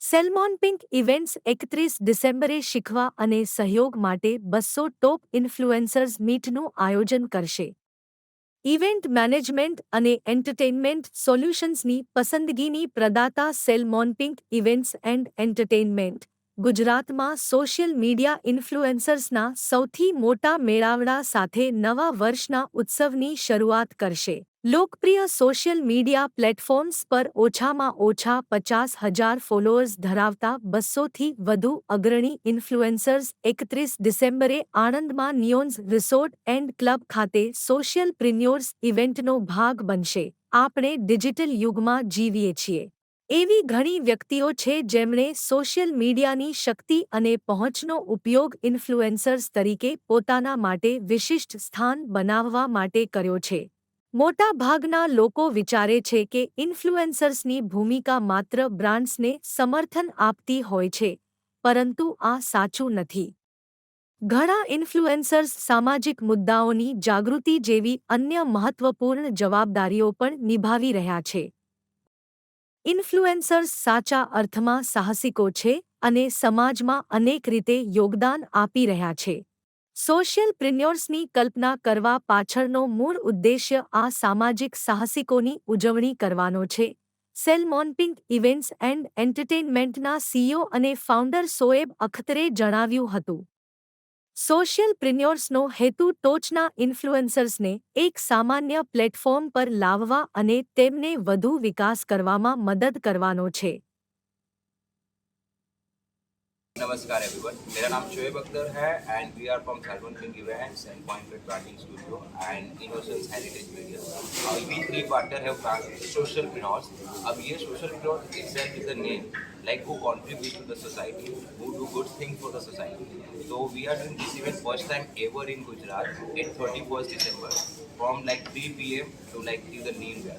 સેલ્મોન pink events 31 ડિસેમ્બરે શીખવા અને સહયોગ માટે 200 ટોપ ઇન્ફ્લુએન્સર્સ મીટનું આયોજન કરશે. ઇવેન્ટ મેનેજમેન્ટ અને એન્ટરટેઇનમેન્ટ સોલ્યુશન્સની પસંદગીની પ્રદાતા સેલ્મોન પિંક ઇવેન્ટ્સ એન્ડ એન્ટરટેઇનમેન્ટ, ગુજરાતમાં સોશિયલ મીડિયા ઇન્ફ્લુએન્સર્સના સૌથી મોટા મેળાવડા સાથે નવા વર્ષના ઉત્સવની શરૂઆત કરશે. લોકપ્રિય સોશિયલ મીડિયા પ્લેટફોર્મ્સ પર ઓછામાં ઓછા 50,000 ફોલોઅર્સ ધરાવતા 200થી વધુ અગ્રણી ઇન્ફ્લુએન્સર્સ 31 ડિસેમ્બરે આણંદમાં નિયોન્સ રિસોર્ટ એન્ડ ક્લબ ખાતે સોશિયલ પ્રિન્યોર્સ ઇવેન્ટનો ભાગ બનશે. આપણે ડિજિટલ યુગમાં જીવીએ છીએ. એવી ઘણી વ્યક્તિઓ છે જેમણે સોશિયલ મીડિયાની શક્તિ અને પહોંચનો ઉપયોગ ઇન્ફ્લુએન્સર્સ તરીકે પોતાના માટે વિશિષ્ટ સ્થાન બનાવવા માટે કર્યો છે. મોટા ભાગના લોકો વિચારે છે કે ઇન્ફ્લુએન્સર્સની ભૂમિકા માત્ર બ્રાન્ડ્સને સમર્થન આપતી હોય છે, પરંતુ આ સાચું નથી. ઘણા ઇન્ફ્લુએન્સર્સ સામાજિક મુદ્દાઓની જાગૃતિ જેવી અન્ય મહત્વપૂર્ણ જવાબદારીઓ પણ નિભાવી રહ્યા છે. ઇન્ફ્લુએન્સર્સ સાચા અર્થમાં સાહસિકો છે અને સમાજમાં અનેક રીતે યોગદાન આપી રહ્યા છે. સોશિયલ પ્રિન્યોર્સની કલ્પના કરવા પાછળનો મૂળ ઉદ્દેશ્ય આ સામાજિક સાહસિકોની ઉજવણી કરવાનો છે. સેલ્મોન પિંક ઇવેન્ટ્સ એન્ડ એન્ટરટેઇનમેન્ટના સીઈઓ અને ફાઉન્ડર શોએબ અખ્તરે જણાવ્યું હતું. સોશિયલ પ્રિન્યોર્સનો હેતુ ટોચના ઇન્ફ્લુએન્સર્સને એક સામાન્ય પ્લેટફોર્મ પર લાવવા અને તેમને વધુ વિકાસ કરવામાં મદદ કરવાનો છે. नमस्कार एवरीवन, मेरा नाम शोएब अख्तर है and we are from Salmon Pink Events and Point Paid Branding Studio and Innocence Heritage Media. We three partner have branded Socialpreneurs. अब ये Socialpreneurs itself is a name like who contribute to the society, who do good things for the society. So we are doing this event first time ever in Gujarat at 31st December from like 3 p.m. to like till the noon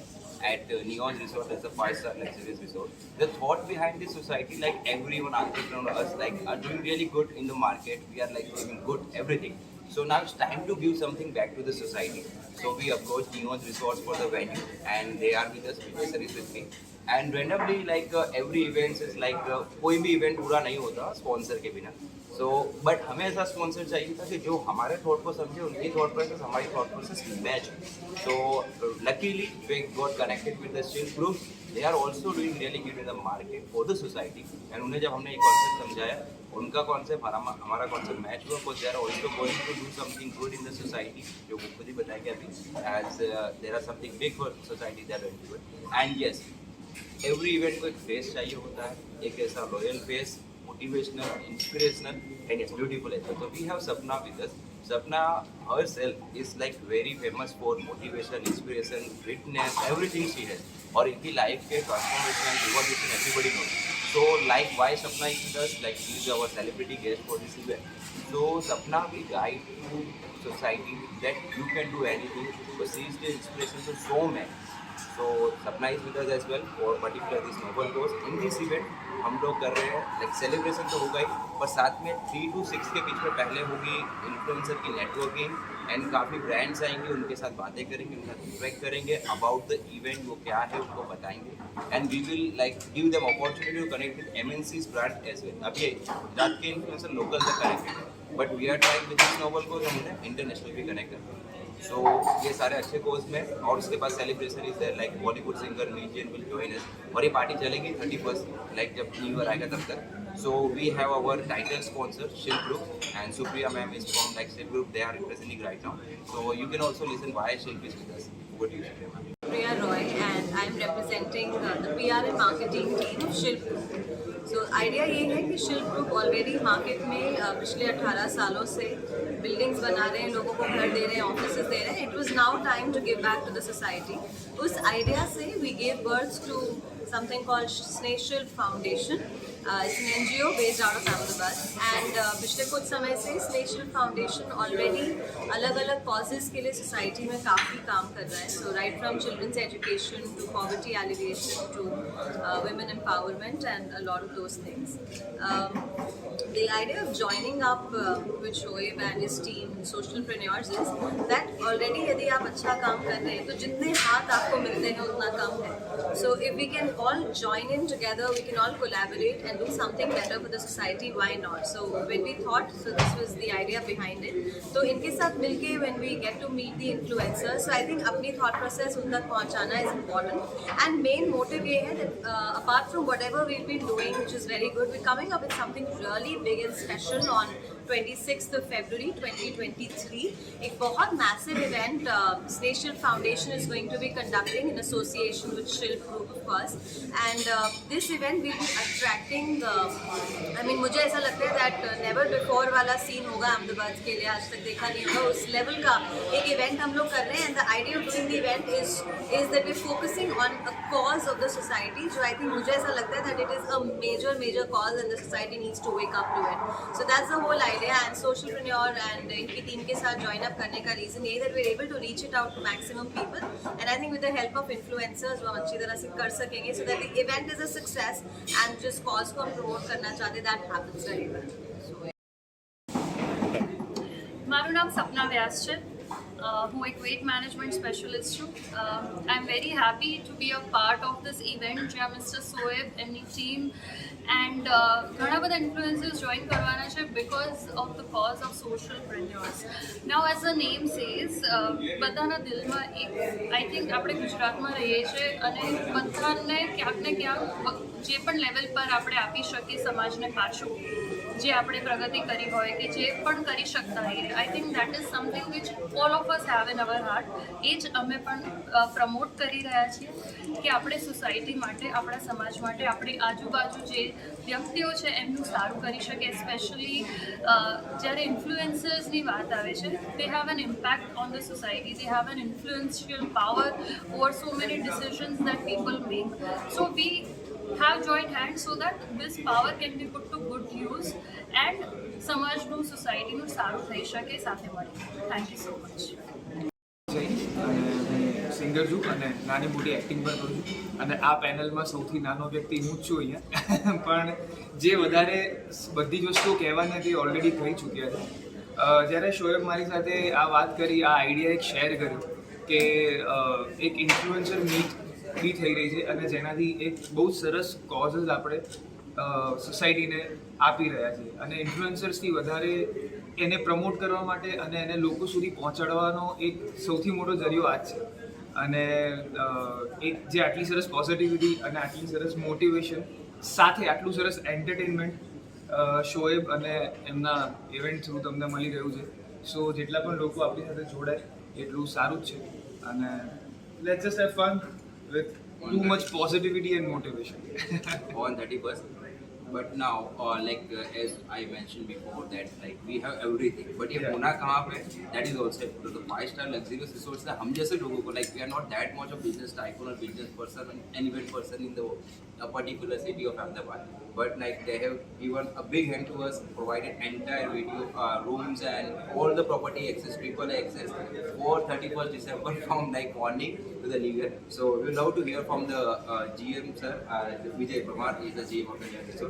at Neon Resort. As a 5-star luxurious resort. The thought behind this society, like everyone entrepreneurs like are doing really good in the market. We are like doing good everything. So now it's time to give something back to the society. So we approached Neon Resorts for the venue, and they are with us. Vijay is with me. And randomly, like every event is like कोई भी event पूरा नहीं होता sponsor के बिना. So but हमें ऐसा sponsor चाहिए था कि जो हमारे थॉट को समझे, उनकी थॉट प्रोसेस हमारी thought process match. So luckily we got connected with the Shilp group. They are also doing really good in the market for the society. And उन्हें जब हमने एक कॉन्सेप्ट समझाया, उनका कॉन्सेप्ट हमारा कॉन्सेप्ट मैच हुआ. Because they are also going to do something good in the society, जो वो खुद ही बताएंगे अभी. As there are something big for society they are going to do. And yes, every event को एक फेस चाहिए होता है, एक ऐसा loyal face, motivational, inspirational, and it's beautiful as well. So we have Sapna with us. Sapna herself is like very famous for motivation, inspiration, fitness, everything she has. और इनकी life के transformation, revolution everybody knows. So like why Sapna is with us? Like she is our celebrity guest for this event. So Sapna will guide to society that you can do anything. But she is the inspiration to so many. So Sapna is with us as well for particular this noble cause. In this event हम लोग कर रहे हैं like celebration तो होगा ही, पर साथ में 3 to 6 के बीच में पहले होगी इन्फ्लुएंसर की नेटवर्किंग. एंड काफ़ी ब्रांड्स आएंगे, उनके साथ बातें करेंगे, उनका फीडबैक करेंगे अबाउट द इवेंट, वो क्या है उनको बताएंगे. And we will like give them opportunity to connect with MNC's brand as well. अब ये गुजरात के इन्फ्लुएंसर लोकल तक कनेक्टेड है, but we are trying with this noble cause हम उन्हें इंटरनेशनल भी कनेक्ट करते हैं. सो ये सारे अच्छे कोर्स में. और उसके बाद celebration is there like Bollywood singer musician will join us. और ये पार्टी चलेगी 31st लाइक जब न्यू ईयर आएगा तब तक. So we have our title sponsor Shilp group and Supriya ma'am is from like Shilp group. They are representing right now. So you can also listen why Shilp is with us. What you say ma'am? Priya Roy and I am representing the PR and marketing team of Shilp Group. So idea ये है कि Shilp Group already market में पिछले 18 सालों से buildings बना रहे हैं, लोगों को घर दे रहे हैं, ऑफिसेज दे रहे हैं. It was now time to give back to the society. उस आइडिया से we gave birth to something called Sneh Shilp Foundation. It's an NGO based out of Ahmedabad. And पिछले कुछ समय से Sneh Shilp Foundation already अलग अलग causes के लिए society में काफ़ी काम कर रहा है. So right from children's education to poverty alleviation to women empowerment and a lot of those things. The idea of joining up with Shoaib and his team, Socialpreneurs, is that already यदि आप अच्छा काम कर रहे हैं तो जितने हाथ आपको मिलते हैं उतना कम है. So if we can all join in together, we can all collaborate and do something better for the society. Why not? So when we thought, so this was the idea behind it. So इनके साथ मिलके when we get to meet the influencers, so I think अपनी thought process उन तक पहुंचाना is important. And main motive ये है that apart from whatever we've been doing, which is very good, we're coming up with something really big and special on 26th of February 2023. एक बहुत massive event Snail Foundation is going to be conducting in association with Shilp Group, of course. And this event will be attracting, I mean मुझे ऐसा लगता है that never before वाला scene होगा अहमदाबाद के लिए, आज तक देखा नहीं होगा उस level का एक event हम लोग कर रहे हैं. And the idea of doing the event is that we're focusing on a cause of the society, जो I think मुझे ऐसा लगता है that it is a major cause and the society needs to wake up to it. So that's the whole idea. And Socialpreneur and इनकी team के साथ join up करने का reason ये that we're able to reach it out to maximum people. And I think with the help of influencers वो हम अच्छी तरह से कर सकेंगे so that the event is a success and जिस cause को हम promote करना चाहते that happens very well. So, મારું નામ સપના વ્યાસ છે હું એક વેઇટ મેનેજમેન્ટ સ્પેશિયલિસ્ટ છું I am very happy to be a part of this event જ્યાં મિસ્ટર સોએબ એમની ટીમ એન્ડ ઘણા બધા ઇન્ફ્લુએન્સર્સ જોઈન કરવાના છે because of the cause of socialpreneurs now as a name says બધાના દિલમાં એક આઈ થિંક આપણે ગુજરાતમાં રહીએ છીએ અને બધાને ક્યાંક ને ક્યાંક જે પણ લેવલ પર આપણે આપી શકીએ સમાજને પાછું જે આપણે પ્રગતિ કરી હોય કે જે પણ કરી શકતા હોઈએ I think that is something which all of us have in our heart એ જ અમે પણ પ્રમોટ કરી રહ્યા છીએ કે આપણે સોસાયટી માટે આપણા સમાજ માટે આપણી આજુબાજુ જે વ્યક્તિઓ છે એમનું સારું કરી શકે સ્પેશિયલી જ્યારે ઇન્ફ્લુએન્સર્સની વાત આવે છે they have an impact on the society they have an influential power over so many decisions that people make so we have joined hands so that this power can be put to good use and સમાજનું સોસાયટીનું સારું થઈ શકે સાથે મળી. Thank you so much. હું singer છું અને નાની મોટી એક્ટિંગ પણ કરું છું અને આ પેનલમાં સૌથી નાનો વ્યક્તિ હું જ છું અહીંયા પણ જે વધારે બધી જ વસ્તુઓ કહેવાની હતી ઓલરેડી કહી ચૂક્યા છે. જ્યારે શોએબ મારી સાથે આ વાત કરી આ આઈડિયા એક શેર કર્યો કે એક ઇન્ફ્લુએન્સર મીટ બી થઈ રહી છે અને જેનાથી એક બહુ સરસ કોઝસ આપણે સોસાયટીને આપી રહ્યા છીએ અને ઇન્ફ્લુએન્સર્સથી વધારે એને પ્રમોટ કરવા માટે અને એને લોકો સુધી પહોંચાડવાનો એક સૌથી મોટો જરિયો આ જ છે અને એક જે આટલી સરસ પોઝિટિવિટી અને આટલી સરસ મોટિવેશન સાથે આટલું સરસ એન્ટરટેનમેન્ટ શોએબ અને એમના ઇવેન્ટ થ્રુ તમને મળી રહ્યું છે. સો જેટલા પણ લોકો આપણી સાથે જોડાય એટલું સારું જ છે અને let's just have fun with too much positivity and motivation. On 31st. But now, as I mentioned before, that like we have everything. But ये होना कहाँ पे? That is also to the 5-star luxurious resorts that हम जैसे लोगों को like we are not that much of business tycoon or business person and event person in the particular city of Ahmedabad. But like they have given a big hand to us, provided entire video rooms and all the property access, people access for 31st December from like morning to the New Year. So we would love to hear from the GM sir, Vijay Pramar, is the GM of the resort.